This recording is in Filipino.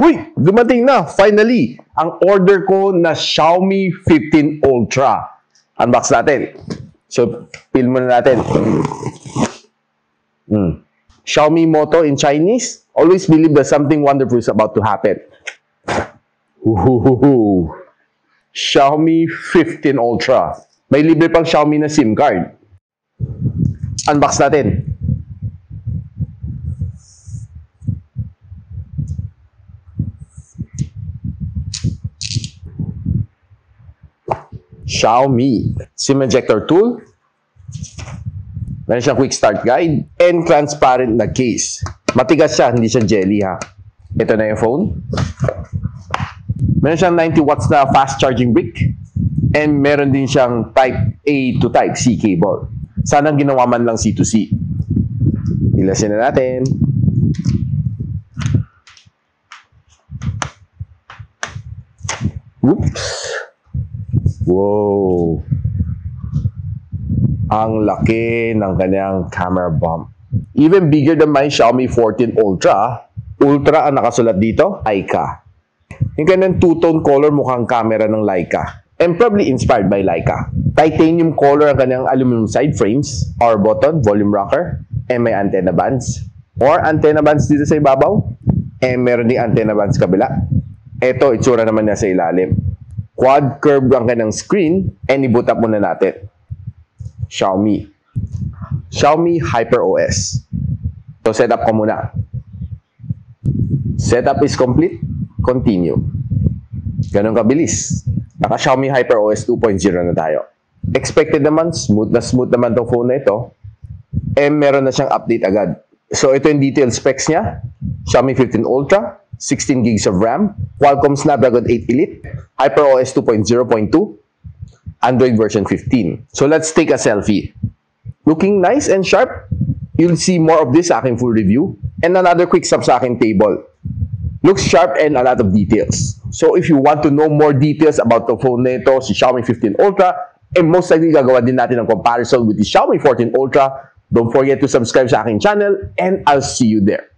Uy! Dumating na, finally, ang order ko na Xiaomi 15 Ultra. Unbox natin. So, peel muna natin. Xiaomi motto in Chinese, always believe that something wonderful is about to happen. Xiaomi 15 Ultra. May libre pang Xiaomi na SIM card. Unbox natin. Xiaomi SIM ejector tool. Meron siyang quick start guide and transparent na case. Matigas siya, hindi siya jelly ha. Ito na yung phone. Meron siyang 90 watts na fast charging brick and meron din siyang type A to type C cable. Sana ginawa man lang C to C. Ilasin na natin. Oops. Wow. Ang laki ng kanyang camera bump. Even bigger than my Xiaomi 14 Ultra. Ultra ang nakasulat dito, Leica. Yung kanyang two-tone color mukhang camera ng Leica. And probably inspired by Leica. Titanium color ang kanyang aluminum side frames, power button, volume rocker, and may antenna bands. Or antenna bands dito sa ibabaw. And meron din antenna bands kabila. Ito, itsura naman niya sa ilalim. Quad curve ang kanyang screen and i-boot up muna natin. Xiaomi HyperOS. So, setup ko muna. Setup is complete. Continue. Ganun kabilis. Naka Xiaomi HyperOS 2.0 na tayo. Expected naman, smooth naman tong phone na ito. And meron na siyang update agad. So, ito yung detailed specs niya. Xiaomi 15 Ultra. 16 gigs of RAM, Qualcomm Snapdragon 8 Elite, HyperOS 2.0.2, Android version 15. So let's take a selfie. Looking nice and sharp? You'll see more of this sa aking full review and another quick sub sa aking table. Looks sharp and a lot of details. So if you want to know more details about the phone na ito, si Xiaomi 15 Ultra, and most likely gagawa din natin ang comparison with the Xiaomi 14 Ultra, don't forget to subscribe sa aking channel and I'll see you there.